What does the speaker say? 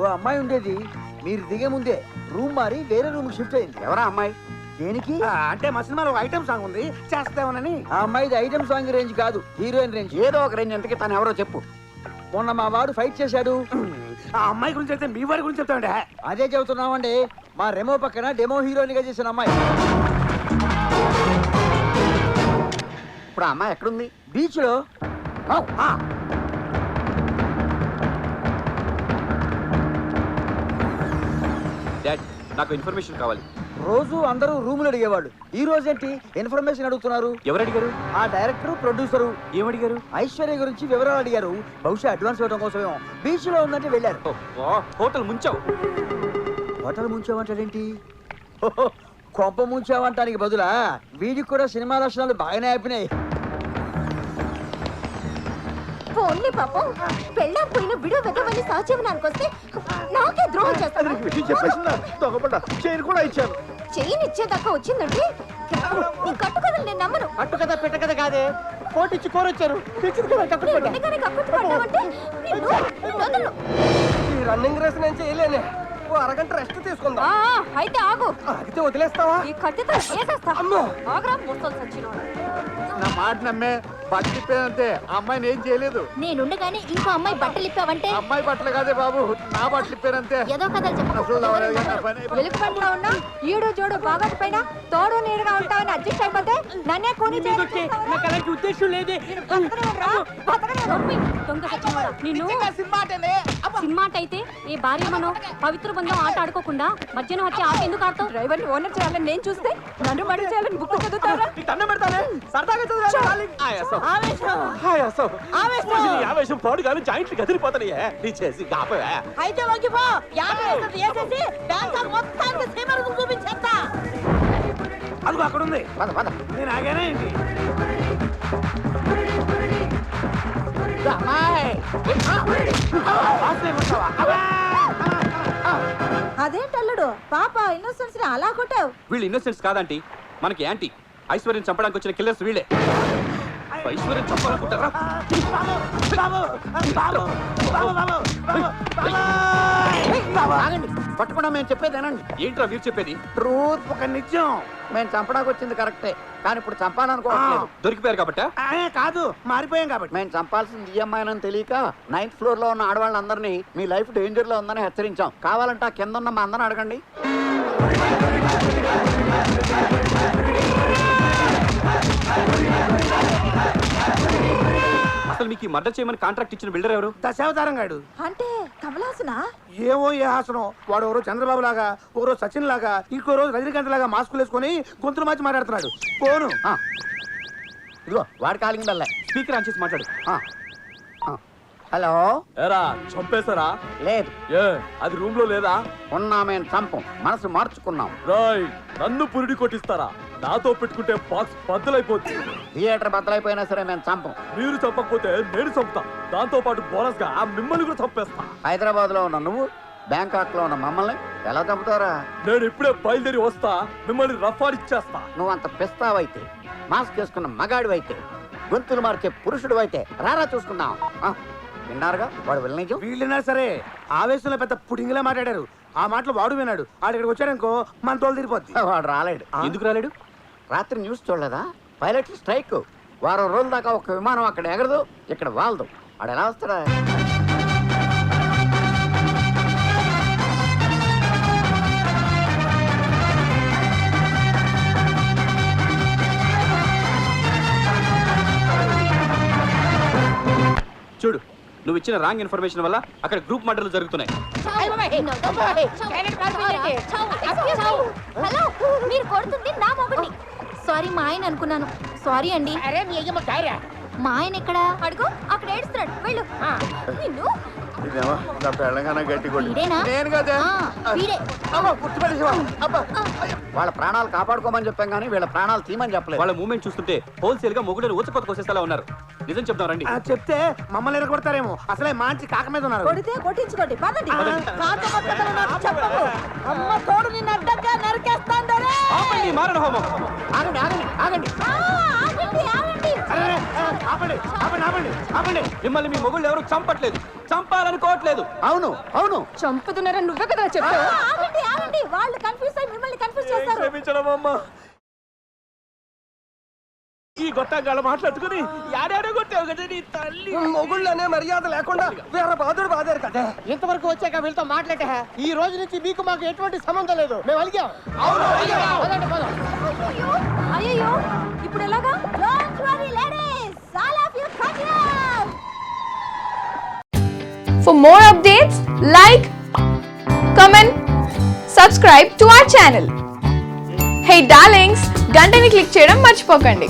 ఓ అమ్మాయి ఉండేది, మీరు దిగే ముందే రూమ్ మారి వేరే రూమ్ షిఫ్ట్ అయింది. ఎవరా అమ్మాయి? దేనికి అంటే మా సినిమాలో ఐటమ్ సాంగ్ ఉంది, చేస్తామని. ఆ అమ్మాయిది ఐటమ్ సాంగ్ రేంజ్ కాదు, హీరోయిన్ రేంజ్. ఏదో ఒక రేంజ్. ఎంతకి తను ఎవరో చెప్పు. మొన్న మా వాడు ఫైట్ చేశాడు. ఆ అమ్మాయి గురించి అయితే మీ వాడి గురించి చెప్తామండి. అదే చెబుతున్నామండి, మా రెమో పక్కన డెమో హీరోయిన్ గా చేసిన అమ్మాయి. ఇప్పుడు ఆ అమ్మాయి ఎక్కడుంది? బీచ్ లో. డాడ్, నాకు ఇన్ఫర్మేషన్ కావాలి. రోజు అందరూ రూములు అడిగేవాళ్ళు, ఈ రోజేంటి ఇన్ఫర్మేషన్ అడుగుతున్నారు? ఎవరు అడిగారు? ఆ డైరెక్టర్ ప్రొడ్యూసరు. ఏమడిగారు? ఐశ్వర్య గురించి వివరాలు అడిగారు. బహుశా అడ్వాన్స్ ఇవ్వడం కోసమేమో. బీచ్ లో ఉందంటే వెళ్ళారు. హోటల్ ముంచావు. హోటల్ ముంచావంటాడేంటి? కొంప ముంచావంటానికి బదులా వీడికి కూడా సినిమా లక్షణాలు బాగానే అయిపోయినాయి. ఓన్లీ పాపం పెళ్ళాం పోయిన విడో వెదవని సహజీవనానికి వస్తే నాకే ద్రోహం చేస్తాను. చైన్ కూడా ఇచ్చాను. చైన్ ఇచ్చేదాకా వచ్చిందంటే నీ కట్టు కథలు నేను నమ్మను. అట్టు కదా పెట్ట కదా కాదే, కోటిచ్చి కోరొచ్చారు. రన్నింగ్ రేస్ నేను చేయలేనే, ఓ అరగంట రెస్ట్ తీసుకుందాం. అయితే ఆగు. అయితే వదిలేస్తావా? ఈ కత్తితో వేసేస్తా. ఆగ్రా ముసలి సచ్చినోడు. నా మాట నమ్మే బట్టలిప్పేదంతే. ఆ అమ్మాయిని ఏం చేయలేదు. నేనుండగానే ఇంకో అమ్మాయి బట్టలు ఇప్పావంటే అమ్మాయి బట్టలు కాదే బాబు, నా బట్టలు ఇప్పానంతే. ఏదో కథలు చెప్పు. వెలుగుపంట్లో ఉన్నా ఈడు జోడు బాగా పైన తోడు నీడుగా ఉంటావని అడ్జస్ట్ అయిపోతే నన్నే కొని ఉద్దేశం లేదే. సినిమా అయితే ఏ భార్య మనో పవిత్ర బంధం ఆట ఆడుకోకుండా మధ్యాహ్నం వచ్చి ఆట ఎందుకు ఆడతావు? డ్రైవర్ని ఓనర్ చేయాలని నేను చూస్తే నన్ను మడి చేయాలని బుక్ చదువుతారా? ఆవేశం పాడు కానీ జాయింట్లు కదిలిపోతాయి. నీ చేసి కాపవే. అయితే వంగిపో. చూపించేస్తా. అదిగో అక్కడ ఉంది. పద పద. నేను ఆగానే ఏంటి? అదేంటల్లుడు పాప ఇన్నోసెన్స్ అలా కొట్టావు. వీళ్ళు ఇన్నోసెన్స్ కాదంటీ, మనకి యాంటీ. ఐశ్వర్యం చంపడానికి వచ్చిన కిల్లర్స్ వీళ్ళే. ఐశ్వర్యం చంపాలనుకుంటారా? పట్టుకున్నా మేము చెప్పేదేనండి. ఏంట్రా మీరు చెప్పేది? ట్రూత్ ఒక నిజం. మేము చంపడానికి వచ్చింది కరెక్టే, కానీ ఇప్పుడు చంపాలనుకోవట్లేదు. దొరికిపోయారు కాబట్టా? కాదు, మారిపోయాం కాబట్టి. మేము చంపాల్సింది ఈఎంఐ అని తెలియక 9th ఫ్లోర్ లో ఉన్న ఆడవాళ్ళందరినీ మీ లైఫ్ డేంజర్ లో ఉందని హెచ్చరించాం. కావాలంటే ఆ కింద ఉన్న మా అందరిని అడగండి. అసలు మీకు మర్డర్ చేయమని కాంట్రాక్ట్ ఇచ్చిన బిల్డర్ ఎవరు? దశావతారం గాడు. అంటే కమలాసనా? ఏమో ఏ హాసనం. వాడు ఎవరో చంద్రబాబు లాగా, ఓ రోజు సచిన్ లాగా, ఇంకో రోజు రజనీకాంత్ లాగా మాస్కులు వేసుకొని గొంతులు మార్చి మాట్లాడుతున్నాడు. పోను. ఇదిగో వాడి కాలింగ్ బెల్ల. స్పీకర్ ఆన్ చేసి మాట్లాడు. హలో. ఏరా చంపేశారా? లేదు. ఏ అది రూమ్ లో లేదా? ఉన్నా మేము చంపం, మనసు మార్చుకున్నాం. రాయ్, నన్ను పురిడి కొట్టిస్తారా? నాతో పెట్టుకుంటే బాక్స్ బద్దలైపోతుంది. థియేటర్ బద్దలైపోయినా సరే మేము చంపం. మీరు చంపకపోతే నేను చంపుతా. దాంతో పాటు బోనస్ గా మిమ్మల్ని కూడా చంపేస్తా. హైదరాబాద్ లో ఉన్న నువ్వు, బ్యాంకాక్ లో ఉన్న మమ్మల్ని ఎలా చంపుతారా? నేను ఇప్పుడే బయలుదేరి వస్తా, మిమ్మల్ని రఫాడిచ్చేస్తా. నువ్వు అంత పిస్తావైతే, మాస్క్ వేసుకున్న మగాడివైతే, గొంతులు మార్చే పురుషుడు అయితే రారా చూసుకుందాం. విన్నారుగా వాడు వెళ్ళనిజం. వీళ్ళైనా సరే ఆవేశంలో పెద్ద పుడింగిలా మాట్లాడారు. ఆ మాటలు వాడు విన్నాడు. ఆడు ఇక్కడికి వచ్చాడనుకో మన తోలు తిరిగిపోద్ది. వాడు రాలేడు. ఎందుకు రాలేడు? రాత్రి న్యూస్ చూడలేదా? Pilot strike. వారం రోజుల దాకా ఒక విమానం అక్కడ ఎగరదు, ఇక్కడ వాళ్దు. ఆడు ఎలా వస్తాడా? చూడు, నువ్వు ఇచ్చిన రాంగ్ ఇన్ఫర్మేషన్ వల్ల అక్కడ గ్రూప్ మర్డర్లు జరుగుతున్నాయి. హలో, మీరు కొడుతుంది నా మొగుడిని. సారీ మా ఆయన అనుకున్నాను. సారీ అండి. మా ఆయన ఎక్కడ? అడుగు, అక్కడ ఏడుస్తున్నాడు. వెళ్ళు. నిన్ను వీడేనా? వీడే. వాళ్ళ ప్రాణాలు కాపాడుకోమని చెప్పాం కానీ వీళ్ళ ప్రాణాలు తీయమని చెప్పలేదు. వాళ్ళ మూమెంట్ చూస్తుంటే హోల్సేల్ గా మొగుడని ఊచకొత్త కోసేసేలా ఉన్నారు. నిజం చెప్తాం రండి. చెప్తే మమ్మల్ని ఎరగొడతారేమో. అసలే మంచి కాక మీద ఉన్నారు. కొడితే కొట్టించుకోండి. పదండి. అమ్మ తోడు నిన్ను అడ్డంగా నరికేస్తాందరే. ఆపండి మారణ హోమం. ఆగండి ఆగండి ఆగండి. ఆపండి ఆపండి ఆపండి ఆపండి. మిమ్మల్ని మీ మొగుళ్ళు ఎవరు చంపట్లేదు, చంపాలి. నమ్మాలనుకోవట్లేదు. అవును అవును చంపుతున్నారని నువ్వే కదా చెప్పావు. ఆగండి ఆగండి, వాళ్ళు కన్ఫ్యూజ్ అయ్యి మిమ్మల్ని కన్ఫ్యూజ్ చేస్తారు. క్షమించడం అమ్మా. ఈ గొట్టంగాళ్ళు మాట్లాడుకుని యాడాడో కొట్టావు కదా నీ తల్లి. మొగుళ్ళనే మర్యాద లేకుండా వేరే బాధుడు బాధారు కదా. ఇంతవరకు వచ్చాక వీళ్ళతో మాట్లాడే ఈ రోజు నుంచి మీకు మాకు ఎటువంటి సంబంధం లేదు. మేము అలిగాం. అయ్యో ఇప్పుడు ఎలాగా? Don't worry ladies, all of you come here. For more updates, like, comment, subscribe to our channel. Hey darlings, గంటని click చేయడం మర్చిపోకండి.